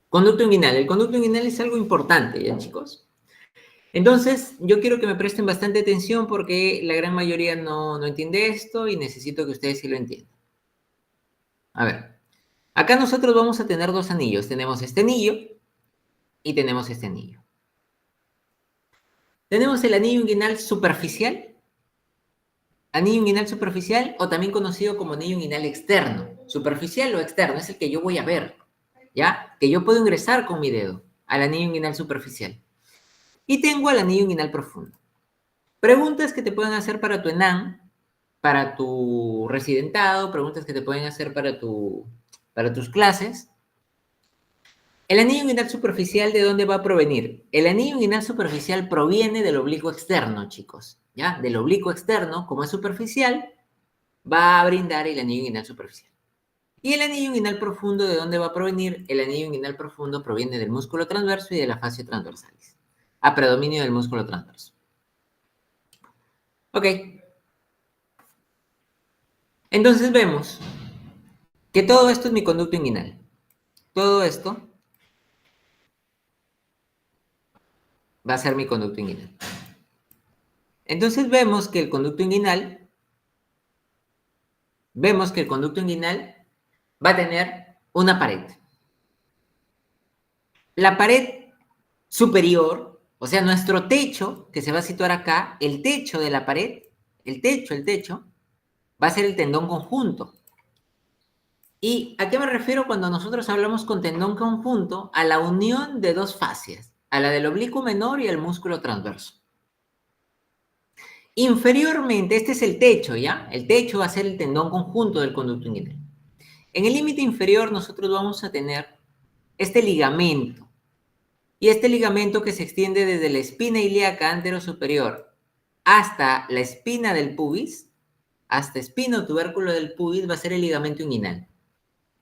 Conducto inguinal. El conducto inguinal es algo importante, ¿ya, chicos? Entonces, yo quiero que me presten bastante atención porque la gran mayoría no entiende esto y necesito que ustedes sí lo entiendan. A ver, acá nosotros vamos a tener dos anillos. Tenemos este anillo y tenemos este anillo. Tenemos el anillo inguinal superficial o también conocido como anillo inguinal externo. Superficial o externo es el que yo voy a ver, ¿ya? Que yo puedo ingresar con mi dedo al anillo inguinal superficial. Y tengo al anillo inguinal profundo. Preguntas que te pueden hacer para tu ENAM, para tu residentado, preguntas que te pueden hacer para tus clases. El anillo inguinal superficial, ¿de dónde va a provenir? El anillo inguinal superficial proviene del oblicuo externo, chicos, ¿ya? Del oblicuo externo, como es superficial, va a brindar el anillo inguinal superficial. ¿Y el anillo inguinal profundo de dónde va a provenir? El anillo inguinal profundo proviene del músculo transverso y de la fascia transversalis, a predominio del músculo transverso. Ok. Entonces vemos que todo esto es mi conducto inguinal. Todo esto va a ser mi conducto inguinal. Entonces vemos que el conducto inguinal va a tener una pared. La pared superior, o sea, nuestro techo, que se va a situar acá, el techo de la pared, el techo, va a ser el tendón conjunto. ¿Y a qué me refiero cuando nosotros hablamos con tendón conjunto? A la unión de dos fascias, a la del oblicuo menor y el músculo transverso. Inferiormente, este es el techo, ¿ya? El techo va a ser el tendón conjunto del conducto inguinal. En el límite inferior nosotros vamos a tener este ligamento. Y este ligamento que se extiende desde la espina ilíaca anterosuperior hasta la espina del pubis, hasta espina o tubérculo del pubis, va a ser el ligamento inguinal.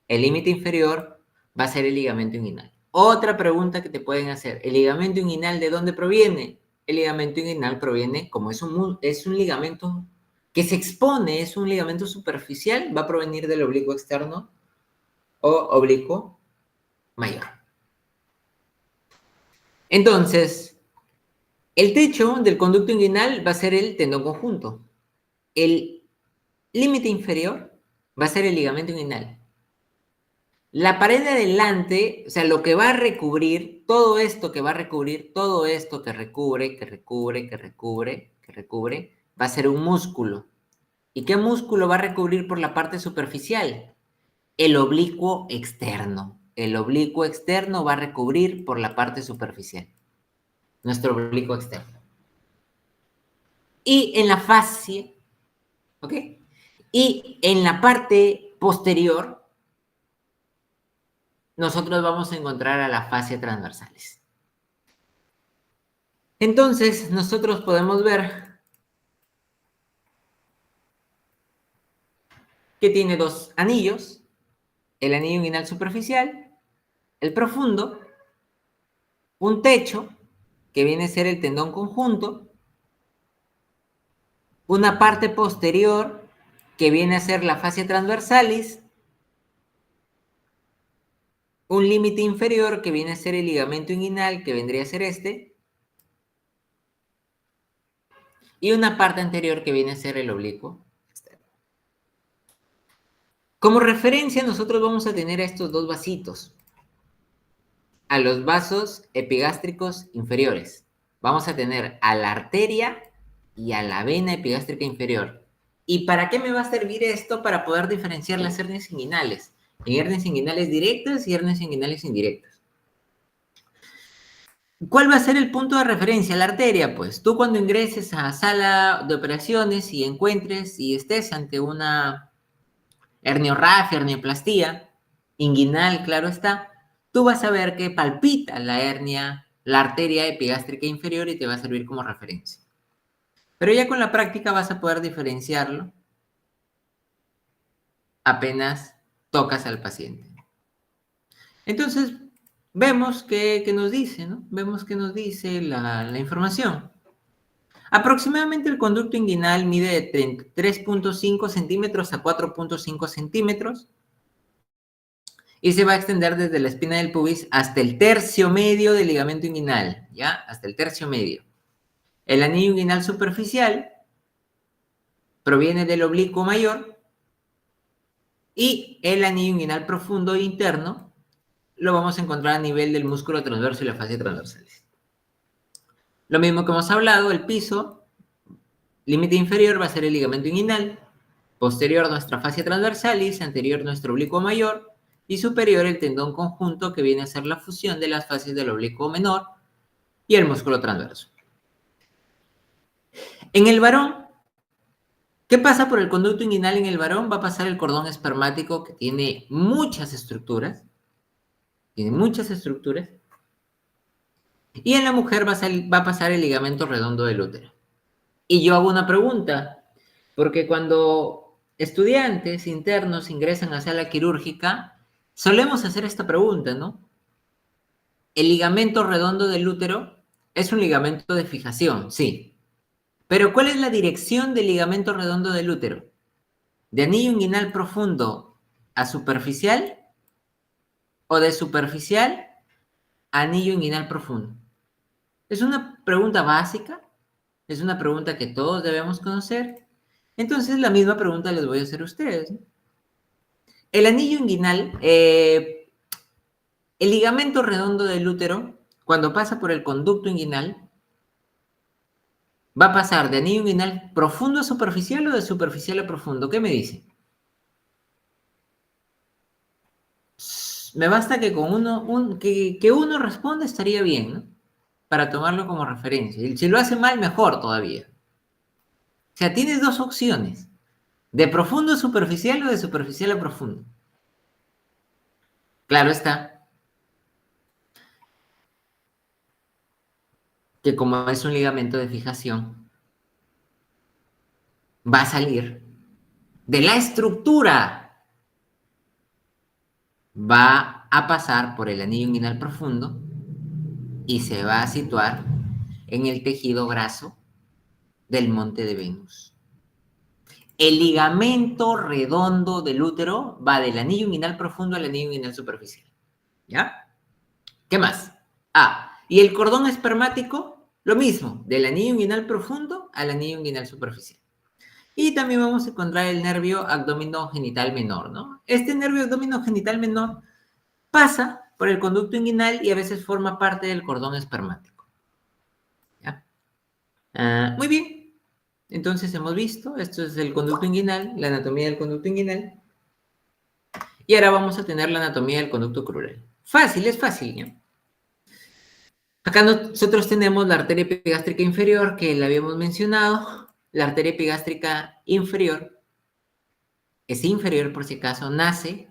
El límite inferior va a ser el ligamento inguinal. Otra pregunta que te pueden hacer, ¿el ligamento inguinal de dónde proviene? El ligamento inguinal proviene, como es un ligamento que se expone, es un ligamento superficial, va a provenir del oblicuo externo o oblicuo mayor. Entonces, el techo del conducto inguinal va a ser el tendón conjunto. El límite inferior va a ser el ligamento inguinal. La pared de adelante, o sea, lo que va a recubrir, todo esto que va a recubrir, todo esto que recubre, va a ser un músculo. ¿Y qué músculo va a recubrir por la parte superficial? El oblicuo externo. El oblicuo externo va a recubrir por la parte superficial. Nuestro oblicuo externo. Y en la fascia, ¿ok? Y en la parte posterior, nosotros vamos a encontrar a la fascia transversales. Entonces, nosotros podemos ver que tiene dos anillos, el anillo inguinal superficial, el profundo, un techo, que viene a ser el tendón conjunto, una parte posterior, que viene a ser la fascia transversalis, un límite inferior, que viene a ser el ligamento inguinal, que vendría a ser este, y una parte anterior, que viene a ser el oblicuo externo. Como referencia, nosotros vamos a tener a estos dos vasitos, a los vasos epigástricos inferiores. Vamos a tener a la arteria y a la vena epigástrica inferior. ¿Y para qué me va a servir esto? Para poder diferenciar las hernias inguinales. En hernias inguinales directas y hernias inguinales indirectas. ¿Cuál va a ser el punto de referencia? La arteria, pues. Tú cuando ingreses a sala de operaciones y encuentres y estés ante una herniorrafia, hernioplastia, inguinal, claro está, tú vas a ver que palpita la hernia, la arteria epigástrica inferior y te va a servir como referencia. Pero ya con la práctica vas a poder diferenciarlo apenas tocas al paciente. Entonces, vemos que nos dice, ¿no? Vemos que nos dice la información. Aproximadamente el conducto inguinal mide de 3.5 centímetros a 4.5 centímetros y se va a extender desde la espina del pubis hasta el tercio medio del ligamento inguinal, ¿ya? Hasta el tercio medio. El anillo inguinal superficial proviene del oblicuo mayor y el anillo inguinal profundo e interno lo vamos a encontrar a nivel del músculo transverso y la fascia transversalis. Lo mismo que hemos hablado, el piso, límite inferior va a ser el ligamento inguinal, posterior nuestra fascia transversalis, anterior nuestro oblicuo mayor y superior el tendón conjunto que viene a ser la fusión de las fascias del oblicuo menor y el músculo transverso. En el varón, ¿qué pasa por el conducto inguinal en el varón? Va a pasar el cordón espermático que tiene muchas estructuras. Tiene muchas estructuras. Y en la mujer va a pasar el ligamento redondo del útero. Y yo hago una pregunta, porque cuando estudiantes internos ingresan a sala quirúrgica, solemos hacer esta pregunta, ¿no? ¿El ligamento redondo del útero es un ligamento de fijación? Sí. Pero ¿cuál es la dirección del ligamento redondo del útero? ¿De anillo inguinal profundo a superficial o de superficial a anillo inguinal profundo? Es una pregunta básica, es una pregunta que todos debemos conocer. Entonces, la misma pregunta les voy a hacer a ustedes. El anillo inguinal, el ligamento redondo del útero, cuando pasa por el conducto inguinal, va a pasar de anillo inguinal profundo a superficial o de superficial a profundo. ¿Qué me dice? Me basta que con uno responda estaría bien, ¿no? Para tomarlo como referencia. Y si lo hace mal, mejor todavía. O sea, tienes dos opciones. De profundo a superficial o de superficial a profundo. Claro está. Que como es un ligamento de fijación, va a salir de la estructura. Va a pasar por el anillo inguinal profundo y se va a situar en el tejido graso del monte de Venus. El ligamento redondo del útero va del anillo inguinal profundo al anillo inguinal superficial. ¿Ya? ¿Qué más? Y el cordón espermático, lo mismo, del anillo inguinal profundo al anillo inguinal superficial. Y también vamos a encontrar el nervio abdominogenital menor, ¿no? Este nervio abdominogenital menor pasa por el conducto inguinal y a veces forma parte del cordón espermático. ¿Ya? Muy bien. Entonces hemos visto, esto es el conducto inguinal, la anatomía del conducto inguinal. Y ahora vamos a tener la anatomía del conducto crural. Fácil, es fácil, ¿ya? Acá nosotros tenemos la arteria epigástrica inferior, que la habíamos mencionado. La arteria epigástrica inferior, es inferior por si acaso, nace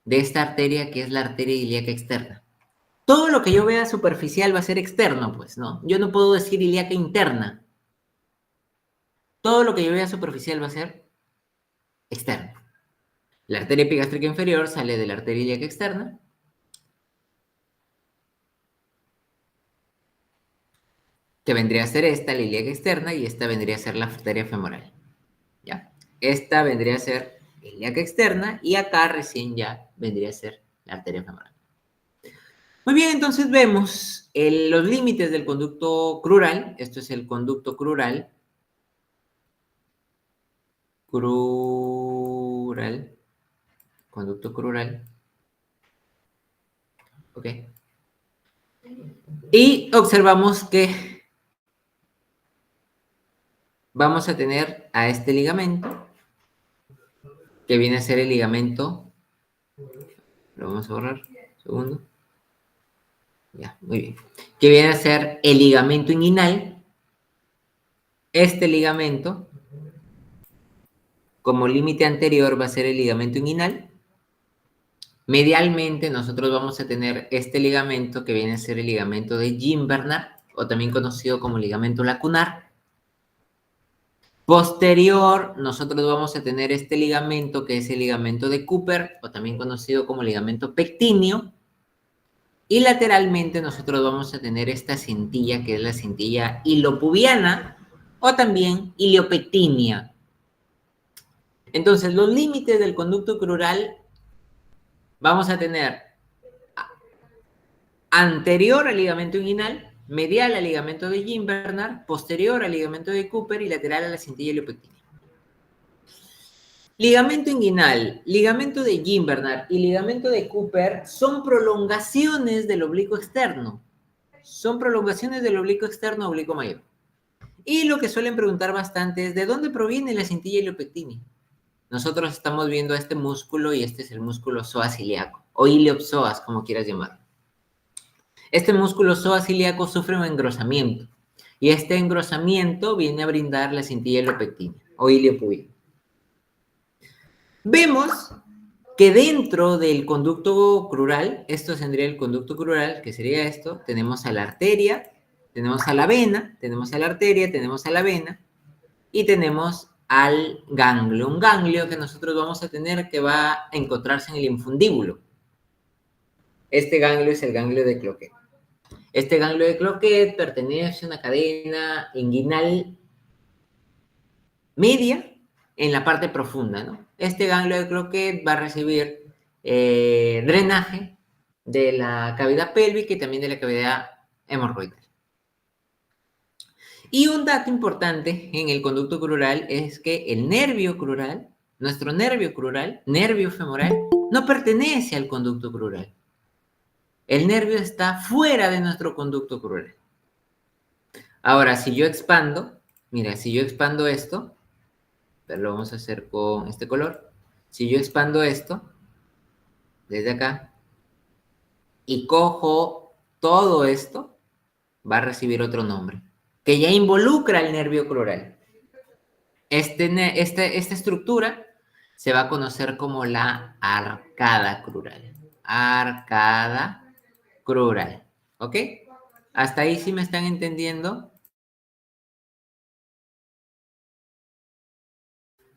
de esta arteria que es la arteria ilíaca externa. Todo lo que yo vea superficial va a ser externo, pues, ¿no? Yo no puedo decir ilíaca interna. Todo lo que yo vea superficial va a ser externo. La arteria epigástrica inferior sale de la arteria ilíaca externa. Que vendría a ser esta, la ilíaca externa, y esta vendría a ser la arteria femoral. ¿Ya? Esta vendría a ser la ilíaca externa, y acá recién ya vendría a ser la arteria femoral. Muy bien, entonces vemos los límites del conducto crural. Esto es el conducto crural. Conducto crural. Ok. Y observamos que vamos a tener a este ligamento, que viene a ser el ligamento. Lo vamos a borrar. Segundo. Ya, muy bien. Que viene a ser el ligamento inguinal. Este ligamento, como límite anterior, va a ser el ligamento inguinal. Medialmente nosotros vamos a tener este ligamento que viene a ser el ligamento de Gimbernard, o también conocido como ligamento lacunar. Posterior, nosotros vamos a tener este ligamento que es el ligamento de Cooper, o también conocido como ligamento pectíneo. Y lateralmente nosotros vamos a tener esta cintilla, que es la cintilla iliopubana, o también iliopectínea. Entonces, los límites del conducto crural vamos a tener anterior al ligamento inguinal, medial al ligamento de Jim-Bernard, posterior al ligamento de Cooper y lateral a la cintilla iliopectina. Ligamento inguinal, ligamento de Jim-Bernard y ligamento de Cooper son prolongaciones del oblicuo externo. Son prolongaciones del oblicuo externo a oblicuo mayor. Y lo que suelen preguntar bastante es, ¿de dónde proviene la cintilla iliopectina? Nosotros estamos viendo este músculo y este es el músculo psoas ilíaco, o iliopsoas, como quieras llamarlo. Este músculo psoas ilíaco sufre un engrosamiento, y este engrosamiento viene a brindar la cintilla iliopectina, o iliopubic. Vemos que dentro del conducto crural, esto tendría el conducto crural, que sería esto, tenemos a la arteria, tenemos a la vena, tenemos a la arteria, tenemos a la vena, y tenemos al ganglio, un ganglio que nosotros vamos a tener que va a encontrarse en el infundíbulo. Este ganglio es el ganglio de Cloquet. Este ganglio de Cloquet pertenece a una cadena inguinal media en la parte profunda, ¿no? Este ganglio de Cloquet va a recibir drenaje de la cavidad pélvica y también de la cavidad hemorroidal. Y un dato importante en el conducto crural es que el nervio crural, nuestro nervio crural, nervio femoral, no pertenece al conducto crural. El nervio está fuera de nuestro conducto crural. Ahora, si yo expando, mira, si yo expando esto, pero lo vamos a hacer con este color. Si yo expando esto, desde acá, y cojo todo esto, va a recibir otro nombre, que ya involucra el nervio crural. Esta estructura se va a conocer como la arcada crural. Arcada crural. ¿Ok? ¿Hasta ahí sí me están entendiendo?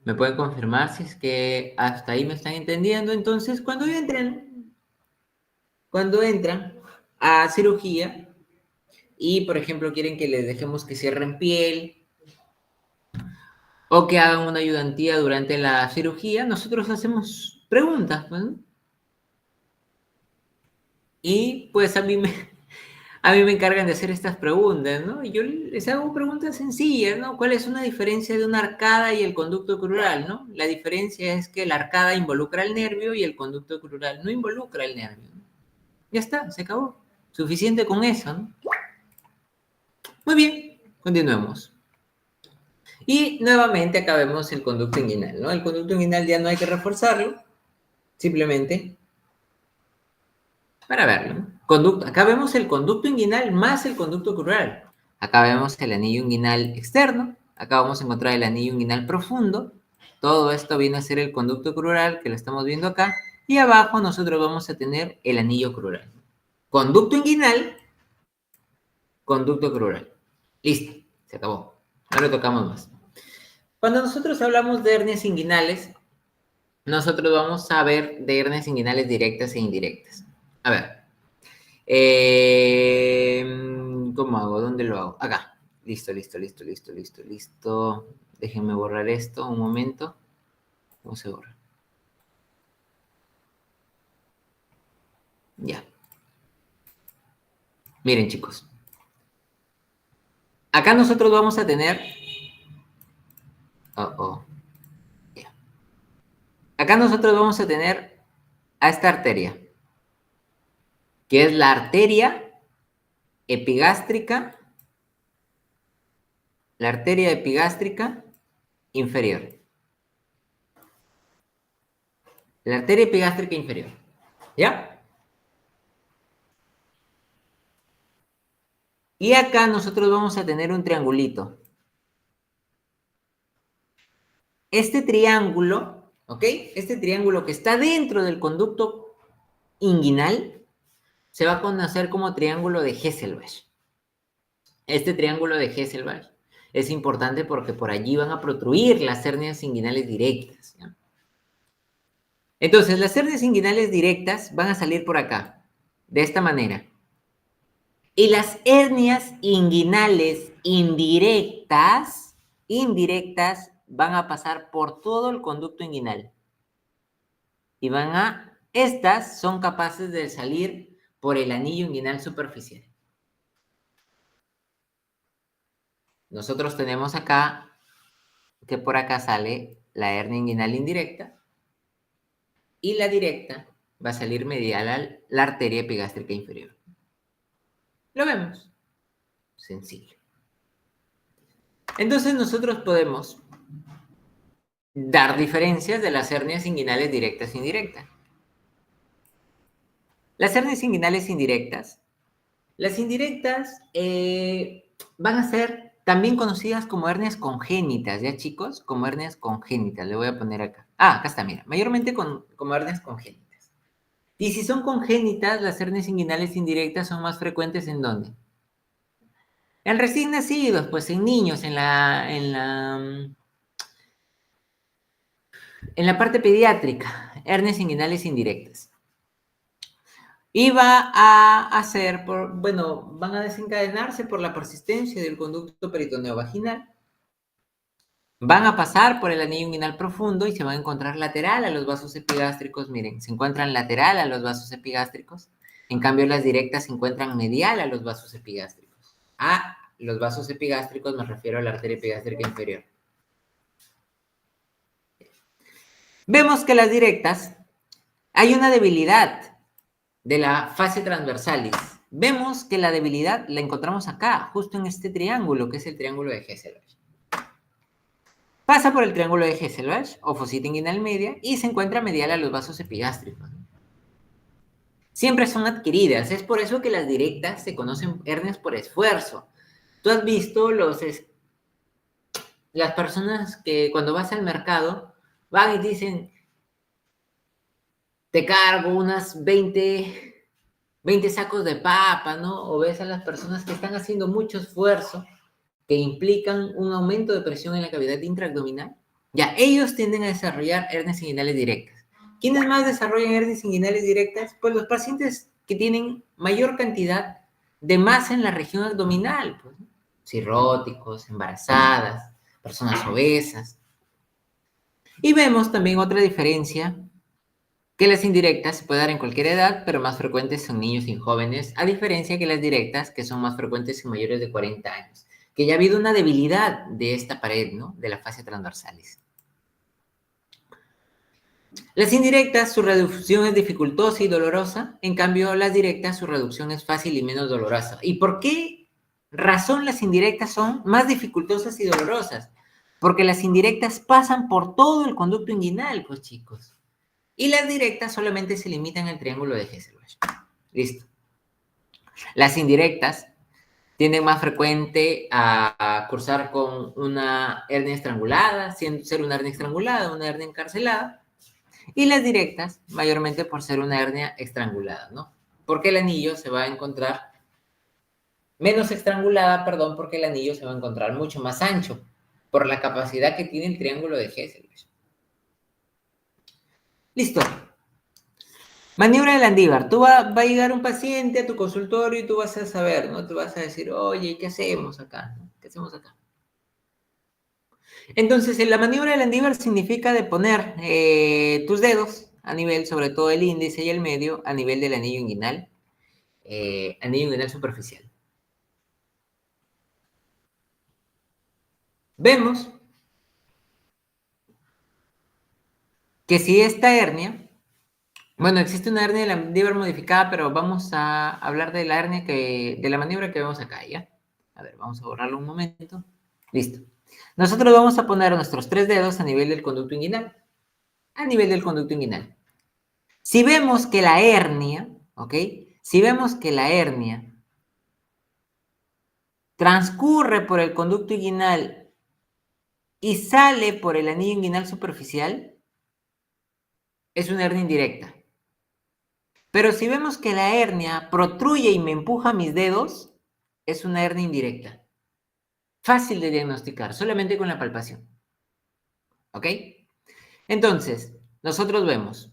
¿Me pueden confirmar si es que hasta ahí me están entendiendo? Entonces, cuando entran a cirugía y, por ejemplo, quieren que les dejemos que cierren piel o que hagan una ayudantía durante la cirugía, nosotros hacemos preguntas, pues, ¿no? Y pues a mí me encargan de hacer estas preguntas, ¿no? Y yo les hago preguntas sencillas, ¿no? ¿Cuál es una diferencia de una arcada y el conducto crural, ¿no? La diferencia es que la arcada involucra el nervio y el conducto crural no involucra el nervio, ¿no? Ya está, se acabó. Suficiente con eso, ¿no? Muy bien, continuemos. Y nuevamente acá vemos el conducto inguinal, ¿no? El conducto inguinal ya no hay que reforzarlo, simplemente para verlo, ¿no? Acá vemos el conducto inguinal más el conducto crural. Acá vemos el anillo inguinal externo, acá vamos a encontrar el anillo inguinal profundo. Todo esto viene a ser el conducto crural que lo estamos viendo acá. Y abajo nosotros vamos a tener el anillo crural. Conducto inguinal, conducto crural. Listo, se acabó. No lo tocamos más. Cuando nosotros hablamos de hernias inguinales, nosotros vamos a ver de hernias inguinales directas e indirectas. A ver. ¿Cómo hago? ¿Dónde lo hago? Acá. Listo. Déjenme borrar esto un momento. ¿Cómo se borra? Ya. Miren, chicos. Acá nosotros vamos a tener... Ya. Acá nosotros vamos a tener a esta arteria, que es la arteria epigástrica, inferior. La arteria epigástrica inferior. ¿Ya? Y acá nosotros vamos a tener un triangulito. Este triángulo, ¿ok? Este triángulo que está dentro del conducto inguinal se va a conocer como triángulo de Hesselbach. Este triángulo de Hesselbach es importante porque por allí van a protruir las hernias inguinales directas, ¿ya? Entonces, las hernias inguinales directas van a salir por acá, de esta manera. Y las hernias inguinales indirectas van a pasar por todo el conducto inguinal. Y van a Estas son capaces de salir por el anillo inguinal superficial. Nosotros tenemos acá que por acá sale la hernia inguinal indirecta y la directa va a salir medial a la arteria epigástrica inferior. ¿Lo vemos? Sencillo. Entonces nosotros podemos dar diferencias de las hernias inguinales directas e indirectas. Las hernias inguinales indirectas, las indirectas van a ser también conocidas como hernias congénitas, ¿ya chicos? Como hernias congénitas, le voy a poner acá. Ah, acá está, mira, mayormente como hernias congénitas. Y si son congénitas, las hernias inguinales indirectas son más frecuentes ¿en dónde? En recién nacidos, pues en niños, en la parte pediátrica, hernias inguinales indirectas. Y va a hacer, van a desencadenarse por la persistencia del conducto peritoneo vaginal. Van a pasar por el anillo inguinal profundo y se van a encontrar lateral a los vasos epigástricos. Miren, se encuentran lateral a los vasos epigástricos. En cambio, las directas se encuentran medial a los vasos epigástricos. A los vasos epigástricos me refiero a la arteria epigástrica inferior. Vemos que las directas, hay una debilidad de la fascia transversalis. Vemos que la debilidad la encontramos acá, justo en este triángulo, que es el triángulo de Hesselbach. Pasa por el triángulo de Hesselbach, o fosita inguinal media, y se encuentra medial a los vasos epigástricos. Siempre son adquiridas, es por eso que las directas se conocen hernias por esfuerzo. Tú has visto las personas que cuando vas al mercado van y dicen, te cargo unas 20 sacos de papa, ¿no? O ves a las personas que están haciendo mucho esfuerzo, que implican un aumento de presión en la cavidad intraabdominal. Ya, ellos tienden a desarrollar hernias inguinales directas. ¿Quiénes más desarrollan hernias inguinales directas? Pues los pacientes que tienen mayor cantidad de masa en la región abdominal, pues, cirróticos, embarazadas, personas obesas. Y vemos también otra diferencia, que las indirectas se puede dar en cualquier edad, pero más frecuentes son niños y jóvenes, a diferencia que las directas, que son más frecuentes en mayores de 40 años, que ya ha habido una debilidad de esta pared, ¿no? De la fascia transversalis. Las indirectas, su reducción es dificultosa y dolorosa, en cambio las directas, su reducción es fácil y menos dolorosa. ¿Y por qué razón las indirectas son más dificultosas y dolorosas? Porque las indirectas pasan por todo el conducto inguinal, pues chicos. Y las directas solamente se limitan al triángulo de Hesselbach. Listo. Las indirectas tienden más frecuente a cursar con una hernia estrangulada, siendo ser una hernia estrangulada, una hernia encarcelada. Y las directas, mayormente por ser una hernia estrangulada, ¿no? Porque el anillo se va a encontrar menos estrangulada, perdón, porque el anillo se va a encontrar mucho más ancho por la capacidad que tiene el triángulo de Hesselbach. Listo. Maniobra del Landívar. Va a llegar un paciente a tu consultorio y tú vas a saber, ¿no? Tú vas a decir, oye, ¿qué hacemos acá? ¿Qué hacemos acá? Entonces, la maniobra del Landívar significa de poner tus dedos a nivel, sobre todo el índice y el medio, a nivel del anillo inguinal superficial. Vemos que si esta hernia, bueno, existe una hernia de Landívar modificada, pero vamos a hablar de la hernia de la maniobra que vemos acá, ¿ya? A ver, vamos a borrarlo un momento. Listo. Nosotros vamos a poner nuestros 3 dedos a nivel del conducto inguinal. A nivel del conducto inguinal. Si vemos que la hernia, ¿ok? Si vemos que la hernia transcurre por el conducto inguinal y sale por el anillo inguinal superficial, es una hernia indirecta. Pero si vemos que la hernia protruye y me empuja mis dedos, es una hernia indirecta. Fácil de diagnosticar, solamente con la palpación. ¿Ok? Entonces, nosotros vemos,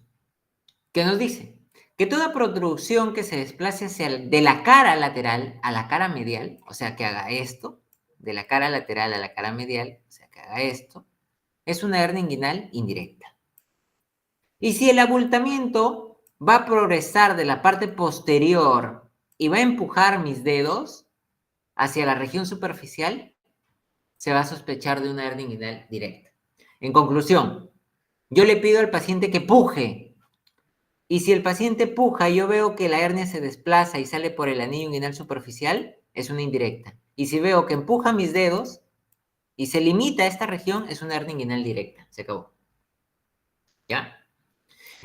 ¿qué nos dice? Que toda protrusión que se desplace de la cara lateral a la cara medial, o sea, que haga esto, de la cara lateral a la cara medial, o sea, que haga esto, es una hernia inguinal indirecta. Y si el abultamiento va a progresar de la parte posterior y va a empujar mis dedos hacia la región superficial, se va a sospechar de una hernia inguinal directa. En conclusión, yo le pido al paciente que puje, y si el paciente puja y yo veo que la hernia se desplaza y sale por el anillo inguinal superficial, es una indirecta. Y si veo que empuja mis dedos y se limita a esta región, es una hernia inguinal directa. Se acabó. ¿Ya?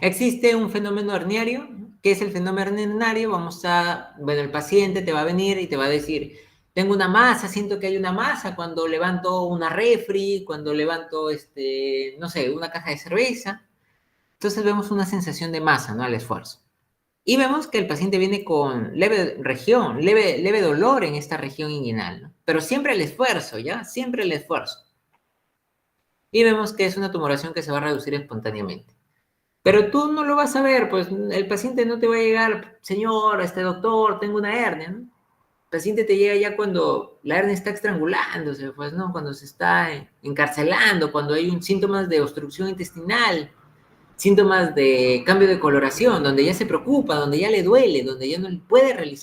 Existe un fenómeno herniario. ¿Qué es el fenómeno herniario? Bueno, el paciente te va a venir y te va a decir, tengo una masa, siento que hay una masa cuando levanto una refri, cuando levanto, no sé, una caja de cerveza. Entonces vemos una sensación de masa, ¿no? Al esfuerzo. Y vemos que el paciente viene con leve dolor en esta región inguinal, ¿no? Pero siempre el esfuerzo, ¿ya? Siempre el esfuerzo. Y vemos que es una tumoración que se va a reducir espontáneamente. Pero tú no lo vas a ver, pues el paciente no te va a llegar, señor, doctor, tengo una hernia, ¿no? El paciente te llega ya cuando la hernia está estrangulándose, pues, ¿no? Cuando se está encarcelando, cuando hay síntomas de obstrucción intestinal, síntomas de cambio de coloración, donde ya se preocupa, donde ya le duele, donde ya no puede realizar